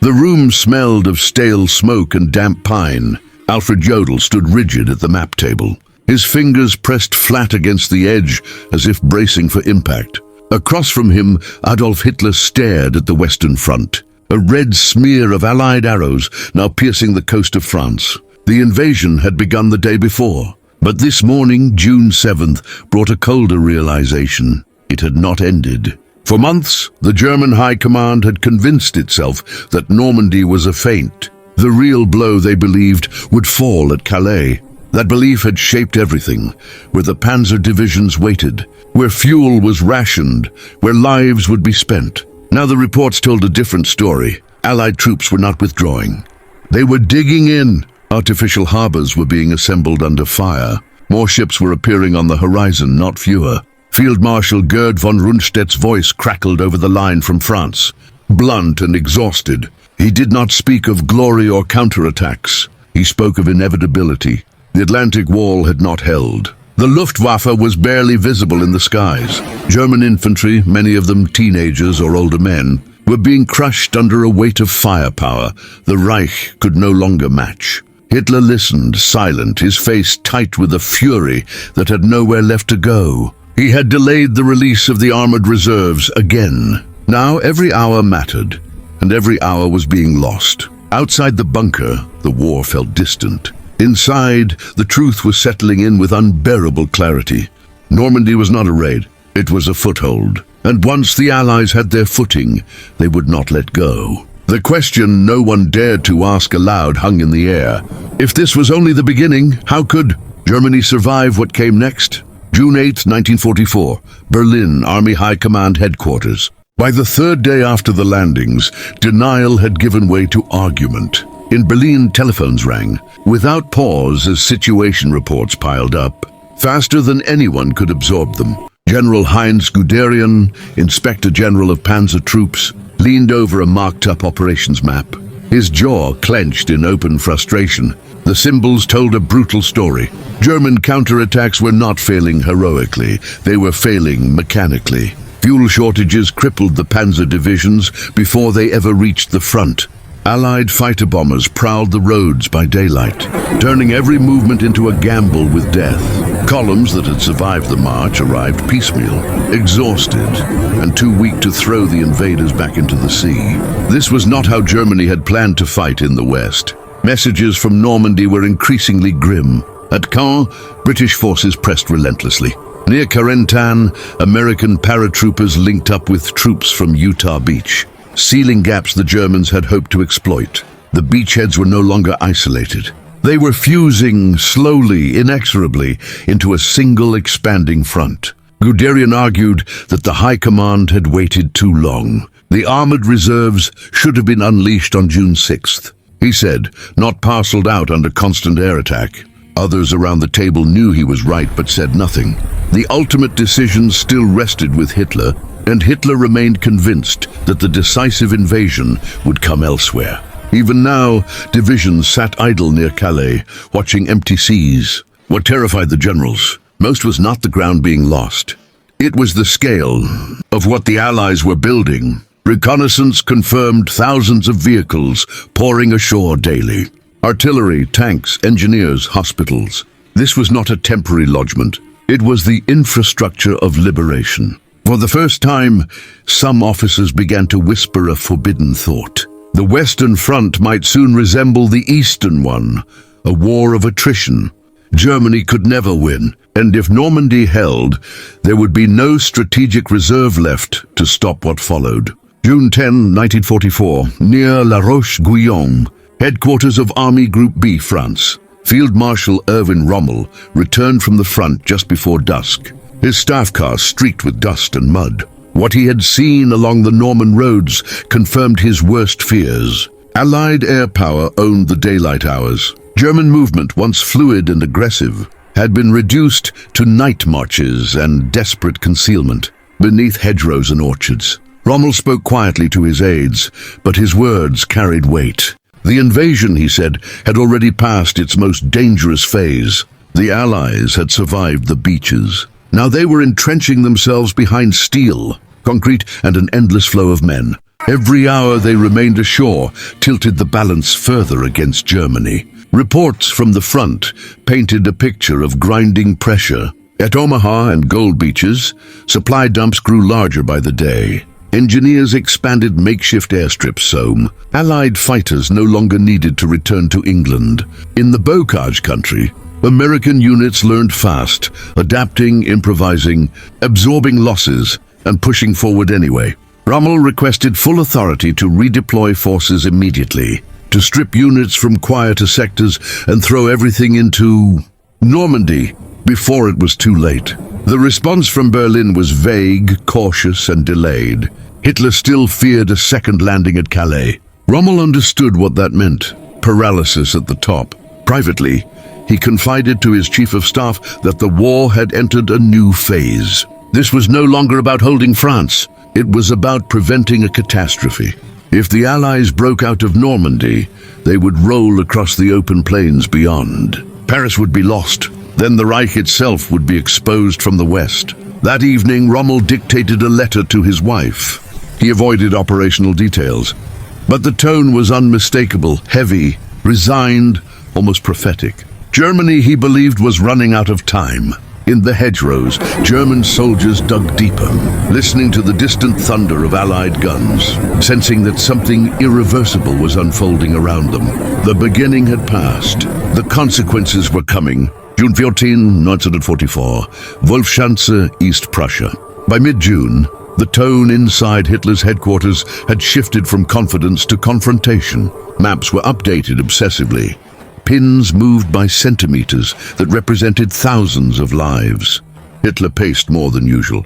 The room smelled of stale smoke and damp pine. Alfred Jodl stood rigid at the map table, his fingers pressed flat against the edge as if bracing for impact. Across from him, Adolf Hitler stared at the Western Front, a red smear of Allied arrows now piercing the coast of France. The invasion had begun the day before, but this morning, June 7th, brought a colder realization. It had not ended. For months, the German High Command had convinced itself that Normandy was a feint. The real blow, they believed, would fall at Calais. That belief had shaped everything, where the panzer divisions waited, where fuel was rationed, where lives would be spent. Now the reports told a different story. Allied troops were not withdrawing. They were digging in. Artificial harbors were being assembled under fire. More ships were appearing on the horizon, not fewer. Field Marshal Gerd von Rundstedt's voice crackled over the line from France. Blunt and exhausted, he did not speak of glory or counterattacks. He spoke of inevitability. The Atlantic Wall had not held. The Luftwaffe was barely visible in the skies. German infantry, many of them teenagers or older men, were being crushed under a weight of firepower the Reich could no longer match. Hitler listened, silent, his face tight with a fury that had nowhere left to go. He had delayed the release of the armored reserves again. Now every hour mattered, and every hour was being lost. Outside the bunker, the war felt distant. Inside, the truth was settling in with unbearable clarity. Normandy was not a raid, it was a foothold. And once the Allies had their footing, they would not let go. The question no one dared to ask aloud hung in the air. If this was only the beginning, how could Germany survive what came next? June 8, 1944, Berlin, Army High Command Headquarters. By the third day after the landings, denial had given way to argument. In Berlin, telephones rang, without pause as situation reports piled up, faster than anyone could absorb them. General Heinz Guderian, Inspector General of Panzer Troops, leaned over a marked-up operations map. His jaw clenched in open frustration. The symbols told a brutal story. German counterattacks were not failing heroically, they were failing mechanically. Fuel shortages crippled the panzer divisions before they ever reached the front. Allied fighter bombers prowled the roads by daylight, turning every movement into a gamble with death. Columns that had survived the march arrived piecemeal, exhausted, and too weak to throw the invaders back into the sea. This was not how Germany had planned to fight in the West. Messages from Normandy were increasingly grim. At Caen, British forces pressed relentlessly. Near Carentan, American paratroopers linked up with troops from Utah Beach, sealing gaps the Germans had hoped to exploit. The beachheads were no longer isolated. They were fusing slowly, inexorably, into a single expanding front. Guderian argued that the High Command had waited too long. The armored reserves should have been unleashed on June 6th. He said, not parceled out under constant air attack. Others around the table knew he was right but said nothing. The ultimate decision still rested with Hitler, and Hitler remained convinced that the decisive invasion would come elsewhere. Even now, divisions sat idle near Calais, watching empty seas. What terrified the generals most was not the ground being lost. It was the scale of what the Allies were building. Reconnaissance confirmed thousands of vehicles pouring ashore daily. Artillery, tanks, engineers, hospitals. This was not a temporary lodgment. It was the infrastructure of liberation. For the first time, some officers began to whisper a forbidden thought. The Western Front might soon resemble the Eastern one, a war of attrition. Germany could never win, and if Normandy held, there would be no strategic reserve left to stop what followed. June 10, 1944, near La Roche-Guyon, headquarters of Army Group B, France. Field Marshal Erwin Rommel returned from the front just before dusk, his staff car streaked with dust and mud. What he had seen along the Norman roads confirmed his worst fears. Allied air power owned the daylight hours. German movement, once fluid and aggressive, had been reduced to night marches and desperate concealment beneath hedgerows and orchards. Rommel spoke quietly to his aides, but his words carried weight. The invasion, he said, had already passed its most dangerous phase. The Allies had survived the beaches. Now they were entrenching themselves behind steel, concrete, and an endless flow of men. Every hour they remained ashore tilted the balance further against Germany. Reports from the front painted a picture of grinding pressure. At Omaha and Gold Beaches, supply dumps grew larger by the day. Engineers expanded makeshift airstrips so Allied fighters no longer needed to return to England. In the Bocage country, American units learned fast, adapting, improvising, absorbing losses, and pushing forward anyway. Rommel requested full authority to redeploy forces immediately, to strip units from quieter sectors and throw everything into Normandy before it was too late. The response from Berlin was vague, cautious, and delayed. Hitler still feared a second landing at Calais. Rommel understood what that meant: paralysis at the top. Privately, he confided to his chief of staff that the war had entered a new phase. This was no longer about holding France. It was about preventing a catastrophe. If the Allies broke out of Normandy, they would roll across the open plains beyond. Paris would be lost. Then the Reich itself would be exposed from the west. That evening, Rommel dictated a letter to his wife. He avoided operational details, but the tone was unmistakable, heavy, resigned, almost prophetic. Germany, he believed, was running out of time. In the hedgerows, German soldiers dug deeper, listening to the distant thunder of Allied guns, sensing that something irreversible was unfolding around them. The beginning had passed. The consequences were coming. June 14, 1944, Wolfsschanze, East Prussia. By mid-June, the tone inside Hitler's headquarters had shifted from confidence to confrontation. Maps were updated obsessively. Pins moved by centimeters that represented thousands of lives. Hitler paced more than usual,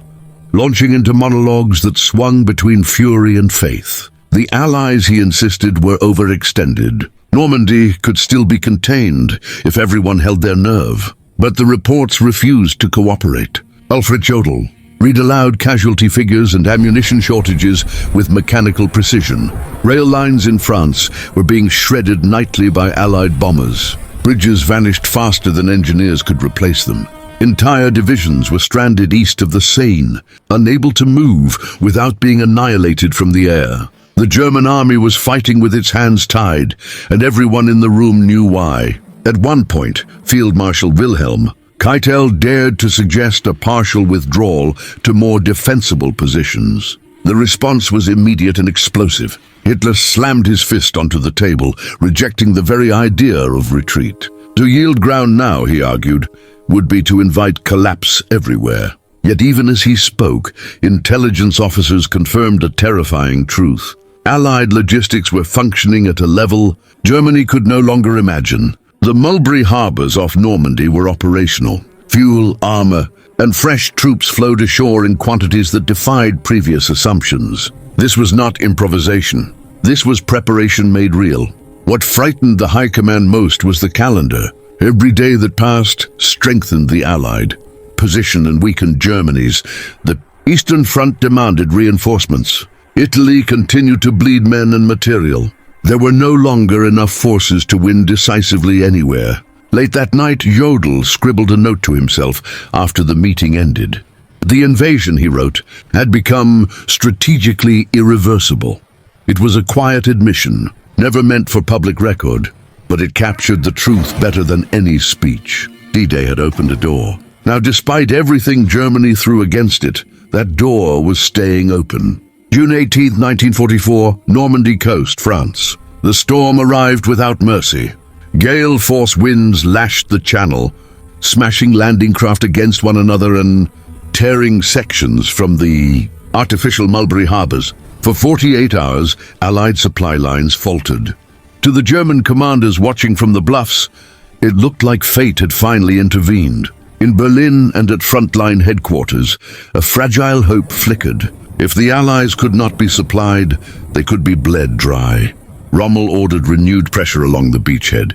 launching into monologues that swung between fury and faith. The Allies, he insisted, were overextended. Normandy could still be contained if everyone held their nerve. But the reports refused to cooperate. Alfred Jodl read aloud casualty figures and ammunition shortages with mechanical precision. Rail lines in France were being shredded nightly by Allied bombers. Bridges vanished faster than engineers could replace them. Entire divisions were stranded east of the Seine, unable to move without being annihilated from the air. The German army was fighting with its hands tied, and everyone in the room knew why. At one point, Field Marshal Wilhelm Keitel dared to suggest a partial withdrawal to more defensible positions. The response was immediate and explosive. Hitler slammed his fist onto the table, rejecting the very idea of retreat. To yield ground now, he argued, would be to invite collapse everywhere. Yet even as he spoke, intelligence officers confirmed a terrifying truth. Allied logistics were functioning at a level Germany could no longer imagine. The Mulberry harbors off Normandy were operational. Fuel, armor, and fresh troops flowed ashore in quantities that defied previous assumptions. This was not improvisation. This was preparation made real. What frightened the High Command most was the calendar. Every day that passed strengthened the Allied position and weakened Germany's. The Eastern Front demanded reinforcements. Italy continued to bleed men and material. There were no longer enough forces to win decisively anywhere. Late that night, Jodl scribbled a note to himself after the meeting ended. The invasion, he wrote, had become strategically irreversible. It was a quiet admission, never meant for public record, but it captured the truth better than any speech. D-Day had opened a door. Now, despite everything Germany threw against it, that door was staying open. June 18, 1944, Normandy coast, France. The storm arrived without mercy. Gale-force winds lashed the channel, smashing landing craft against one another and tearing sections from the artificial Mulberry harbors. For 48 hours, Allied supply lines faltered. To the German commanders watching from the bluffs, it looked like fate had finally intervened. In Berlin and at frontline headquarters, a fragile hope flickered. If the Allies could not be supplied, they could be bled dry. Rommel ordered renewed pressure along the beachhead,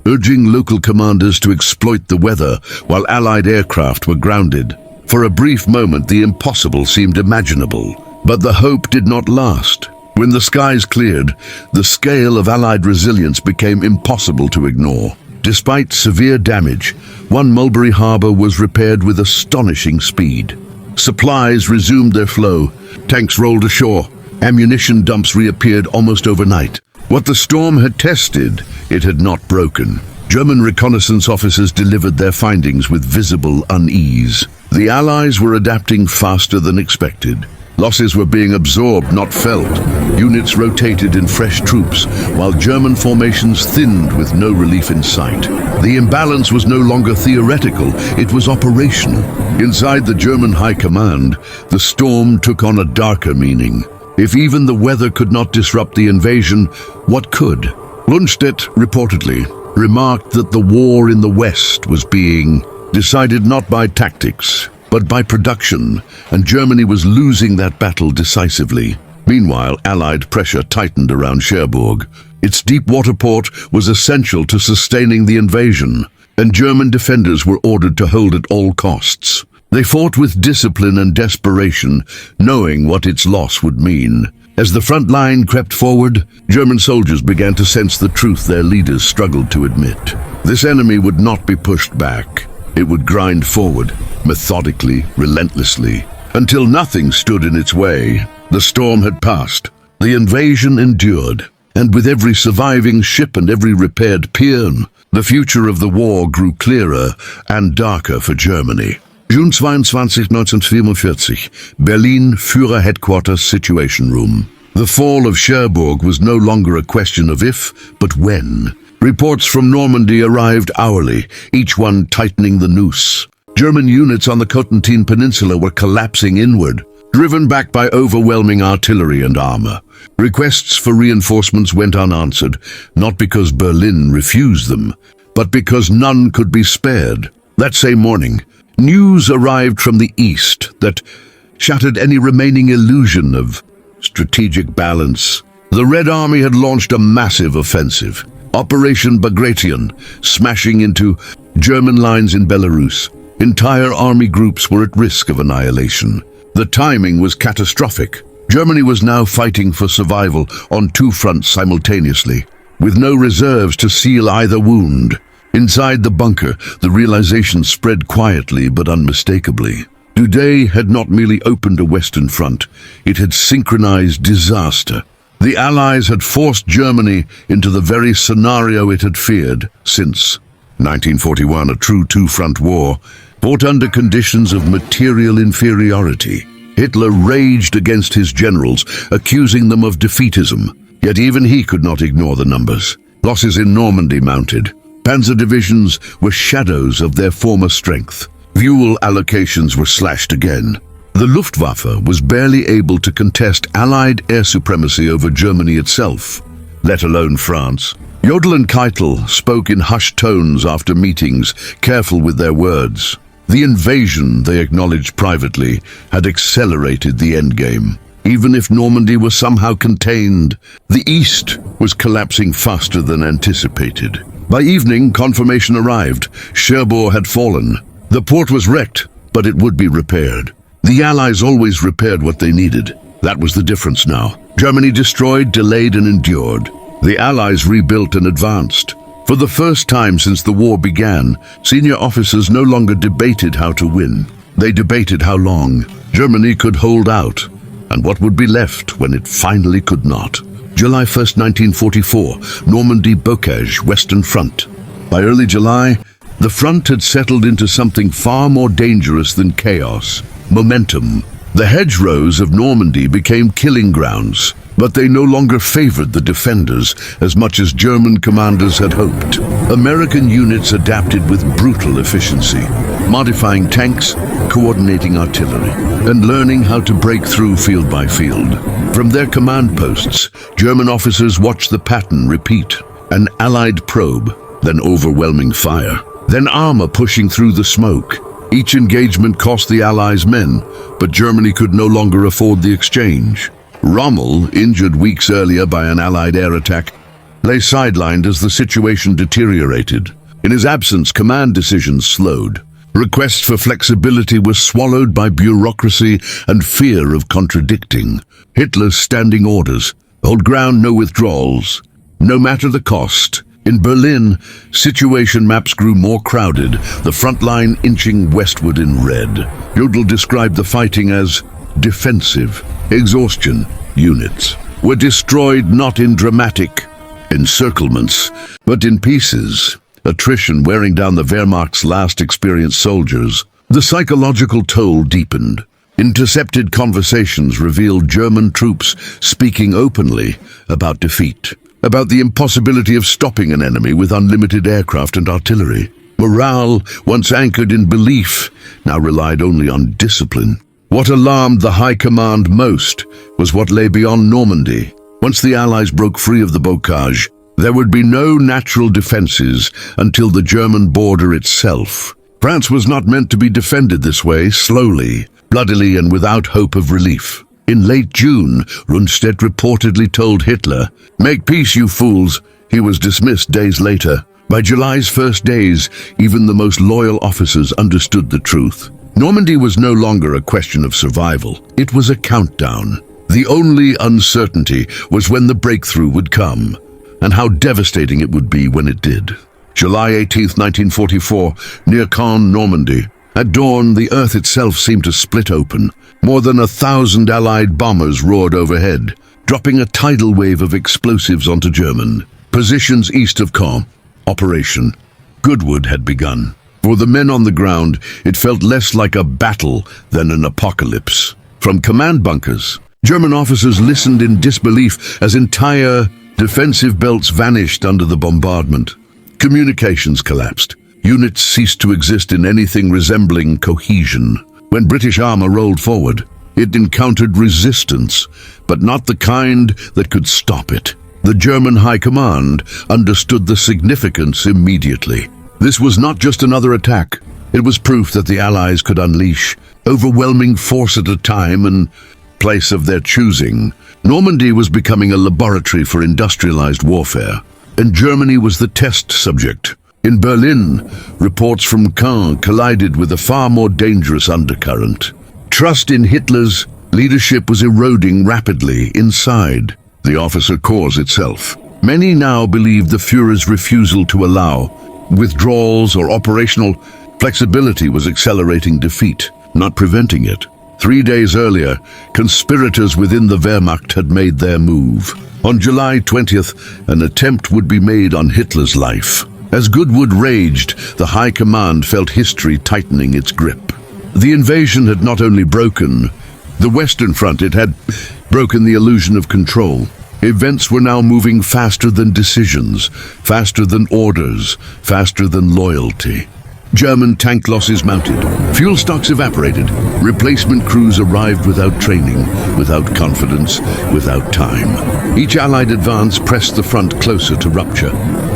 urging local commanders to exploit the weather while Allied aircraft were grounded. For a brief moment, the impossible seemed imaginable, but the hope did not last. When the skies cleared, the scale of Allied resilience became impossible to ignore. Despite severe damage, one Mulberry harbor was repaired with astonishing speed. Supplies resumed their flow. Tanks rolled ashore. Ammunition dumps reappeared almost overnight. What the storm had tested, it had not broken. German reconnaissance officers delivered their findings with visible unease. The Allies were adapting faster than expected. Losses were being absorbed, not felt. Units rotated in fresh troops, while German formations thinned with no relief in sight. The imbalance was no longer theoretical, it was operational. Inside the German High Command, the storm took on a darker meaning. If even the weather could not disrupt the invasion, what could? Lundstedt reportedly remarked that the war in the West was being decided not by tactics, but by production, and Germany was losing that battle decisively. Meanwhile, Allied pressure tightened around Cherbourg. Its deep water port was essential to sustaining the invasion, and German defenders were ordered to hold at all costs. They fought with discipline and desperation, knowing what its loss would mean. As the front line crept forward, German soldiers began to sense the truth their leaders struggled to admit. This enemy would not be pushed back. It would grind forward, methodically, relentlessly, until nothing stood in its way. The storm had passed. The invasion endured. And with every surviving ship and every repaired pier, the future of the war grew clearer and darker for Germany. June 22, 1944, Berlin, Führer Headquarters Situation Room. The fall of Cherbourg was no longer a question of if, but when. Reports from Normandy arrived hourly, each one tightening the noose. German units on the Cotentin Peninsula were collapsing inward, driven back by overwhelming artillery and armor. Requests for reinforcements went unanswered, not because Berlin refused them, but because none could be spared. That same morning, news arrived from the east that shattered any remaining illusion of strategic balance. The Red Army had launched a massive offensive, Operation Bagration, smashing into German lines in Belarus. Entire army groups were at risk of annihilation. The timing was catastrophic. Germany was now fighting for survival on two fronts simultaneously, with no reserves to seal either wound. Inside the bunker, the realization spread quietly but unmistakably. Today had not merely opened a Western front, it had synchronized disaster. The Allies had forced Germany into the very scenario it had feared since 1941, a true two-front war, fought under conditions of material inferiority. Hitler raged against his generals, accusing them of defeatism, yet even he could not ignore the numbers. Losses in Normandy mounted. Panzer divisions were shadows of their former strength. Fuel allocations were slashed again. The Luftwaffe was barely able to contest Allied air supremacy over Germany itself, let alone France. Jodl and Keitel spoke in hushed tones after meetings, careful with their words. The invasion, they acknowledged privately, had accelerated the endgame. Even if Normandy was somehow contained, the East was collapsing faster than anticipated. By evening, confirmation arrived. Cherbourg had fallen. The port was wrecked, but it would be repaired. The Allies always repaired what they needed. That was the difference now. Germany destroyed, delayed, and endured. The Allies rebuilt and advanced. For the first time since the war began, senior officers no longer debated how to win. They debated how long Germany could hold out, and what would be left when it finally could not. July 1st, 1944, Normandy, Bocage, Western Front. By early July, the front had settled into something far more dangerous than chaos. Momentum. The hedgerows of Normandy became killing grounds, but they no longer favored the defenders as much as German commanders had hoped. American units adapted with brutal efficiency, modifying tanks, coordinating artillery, and learning how to break through field by field. From their command posts, German officers watched the pattern repeat. An Allied probe, then overwhelming fire, then armor pushing through the smoke. Each engagement cost the Allies men, but Germany could no longer afford the exchange. Rommel, injured weeks earlier by an Allied air attack, lay sidelined as the situation deteriorated. In his absence, command decisions slowed. Requests for flexibility were swallowed by bureaucracy and fear of contradicting. Hitler's standing orders: hold ground, no withdrawals, no matter the cost. In Berlin, situation maps grew more crowded, the front line inching westward in red. Jodl described the fighting as defensive, exhaustion, units were destroyed not in dramatic encirclements, but in pieces, attrition wearing down the Wehrmacht's last experienced soldiers. The psychological toll deepened. Intercepted conversations revealed German troops speaking openly about defeat, about the impossibility of stopping an enemy with unlimited aircraft and artillery. Morale, once anchored in belief, now relied only on discipline. What alarmed the High Command most was what lay beyond Normandy. Once the Allies broke free of the bocage, there would be no natural defenses until the German border itself. France was not meant to be defended this way, slowly, bloodily, and without hope of relief. In late June, Rundstedt reportedly told Hitler, "Make peace, you fools." He was dismissed days later. By July's first days, even the most loyal officers understood the truth. Normandy was no longer a question of survival. It was a countdown. The only uncertainty was when the breakthrough would come, and how devastating it would be when it did. July 18th, 1944, near Caen, Normandy. At dawn, the earth itself seemed to split open. More than 1,000 Allied bombers roared overhead, dropping a tidal wave of explosives onto German positions east of Caen. Operation Goodwood had begun. For the men on the ground, it felt less like a battle than an apocalypse. From command bunkers, German officers listened in disbelief as entire defensive belts vanished under the bombardment. Communications collapsed. Units ceased to exist in anything resembling cohesion. When British armor rolled forward, it encountered resistance, but not the kind that could stop it. The German High Command understood the significance immediately. This was not just another attack. It was proof that the Allies could unleash overwhelming force at a time and place of their choosing. Normandy was becoming a laboratory for industrialized warfare, and Germany was the test subject. In Berlin, reports from Caen collided with a far more dangerous undercurrent. Trust in Hitler's leadership was eroding rapidly inside the officer corps itself. Many now believed the Führer's refusal to allow withdrawals or operational flexibility was accelerating defeat, not preventing it. 3 days earlier, conspirators within the Wehrmacht had made their move. On July 20th, an attempt would be made on Hitler's life. As Goodwood raged, the High Command felt history tightening its grip. The invasion had not only broken the Western Front, it had broken the illusion of control. Events were now moving faster than decisions, faster than orders, faster than loyalty. German tank losses mounted. Fuel stocks evaporated. Replacement crews arrived without training, without confidence, without time. Each Allied advance pressed the front closer to rupture.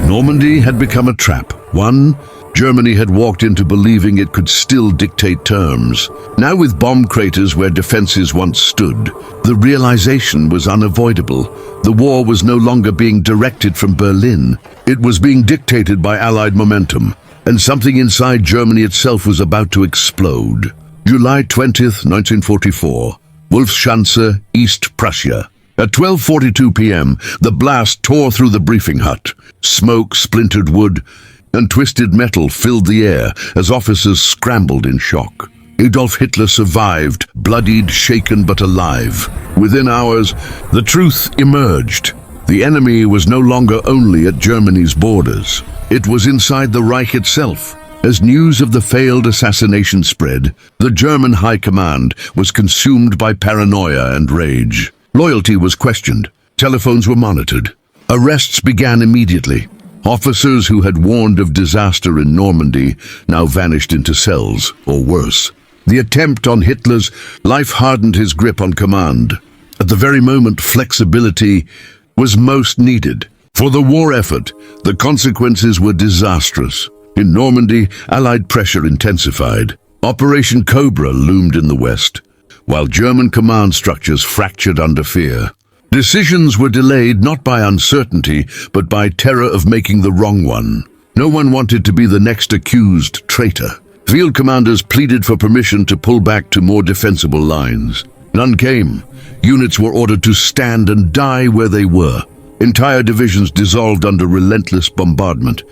Normandy had become a trap. One Germany had walked into believing it could still dictate terms. Now, with bomb craters where defenses once stood, the realization was unavoidable. The war was no longer being directed from Berlin. It was being dictated by Allied momentum, and something inside Germany itself was about to explode. July 20th, 1944, Wolfsschanze, East Prussia. At 12:42 p.m., the blast tore through the briefing hut. Smoke, splintered wood, and twisted metal filled the air as officers scrambled in shock. Adolf Hitler survived, bloodied, shaken, but alive. Within hours, the truth emerged. The enemy was no longer only at Germany's borders. It was inside the Reich itself. As news of the failed assassination spread, the German High Command was consumed by paranoia and rage. Loyalty was questioned. Telephones were monitored. Arrests began immediately. Officers who had warned of disaster in Normandy now vanished into cells, or worse. The attempt on Hitler's life hardened his grip on command. At the very moment flexibility was most needed. For the war effort, the consequences were disastrous. In Normandy, Allied pressure intensified. Operation Cobra loomed in the west, while German command structures fractured under fear. Decisions were delayed not by uncertainty, but by terror of making the wrong one. No one wanted to be the next accused traitor. Field commanders pleaded for permission to pull back to more defensible lines. None came. Units were ordered to stand and die where they were. Entire divisions dissolved under relentless bombardment,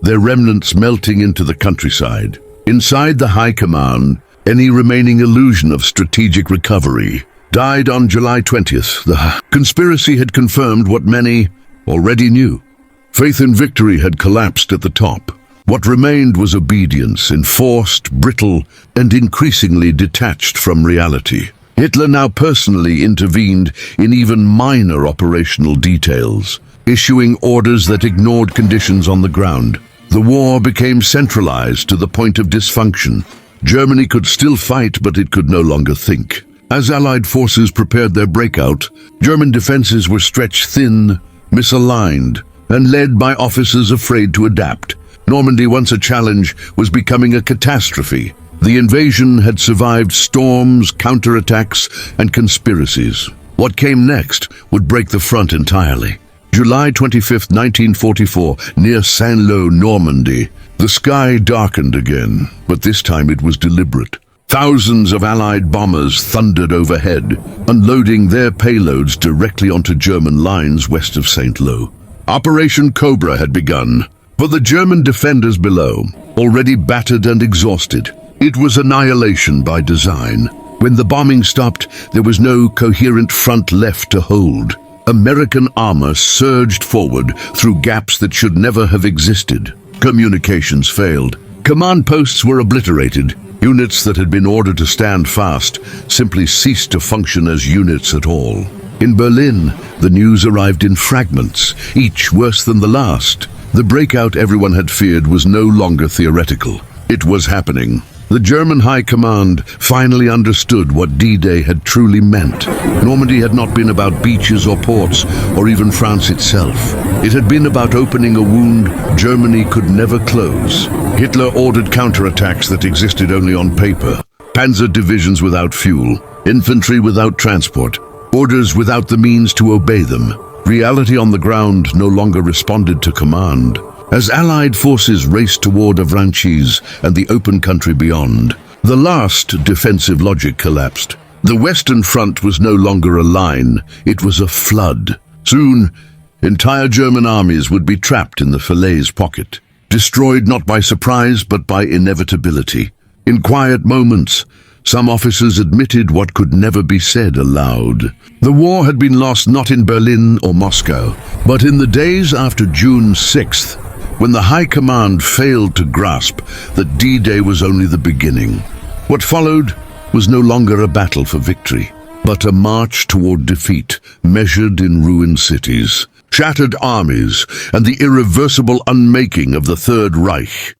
their remnants melting into the countryside. Inside the High Command, any remaining illusion of strategic recovery died on July 20th. The conspiracy had confirmed what many already knew. Faith in victory had collapsed at the top. What remained was obedience, enforced, brittle, and increasingly detached from reality. Hitler now personally intervened in even minor operational details, issuing orders that ignored conditions on the ground. The war became centralized to the point of dysfunction. Germany could still fight, but it could no longer think. As Allied forces prepared their breakout, German defenses were stretched thin, misaligned, and led by officers afraid to adapt. Normandy, once a challenge, was becoming a catastrophe. The invasion had survived storms, counterattacks, and conspiracies. What came next would break the front entirely. July 25, 1944, near Saint-Lô, Normandy. The sky darkened again, but this time it was deliberate. Thousands of Allied bombers thundered overhead, unloading their payloads directly onto German lines west of Saint-Lô. Operation Cobra had begun. For the German defenders below, already battered and exhausted, it was annihilation by design. When the bombing stopped, there was no coherent front left to hold. American armor surged forward through gaps that should never have existed. Communications failed. Command posts were obliterated. Units that had been ordered to stand fast simply ceased to function as units at all. In Berlin, the news arrived in fragments, each worse than the last. The breakout everyone had feared was no longer theoretical. It was happening. The German High Command finally understood what D-Day had truly meant. Normandy had not been about beaches or ports, or even France itself. It had been about opening a wound Germany could never close. Hitler ordered counterattacks that existed only on paper. Panzer divisions without fuel, infantry without transport, orders without the means to obey them. Reality on the ground no longer responded to command. As Allied forces raced toward Avranches and the open country beyond, the last defensive logic collapsed. The Western Front was no longer a line, it was a flood. Soon, entire German armies would be trapped in the Falaise pocket, destroyed not by surprise but by inevitability. In quiet moments, some officers admitted what could never be said aloud. The war had been lost not in Berlin or Moscow, but in the days after June 6th, when the High Command failed to grasp that D-Day was only the beginning. What followed was no longer a battle for victory, but a march toward defeat, measured in ruined cities, shattered armies, and the irreversible unmaking of the Third Reich.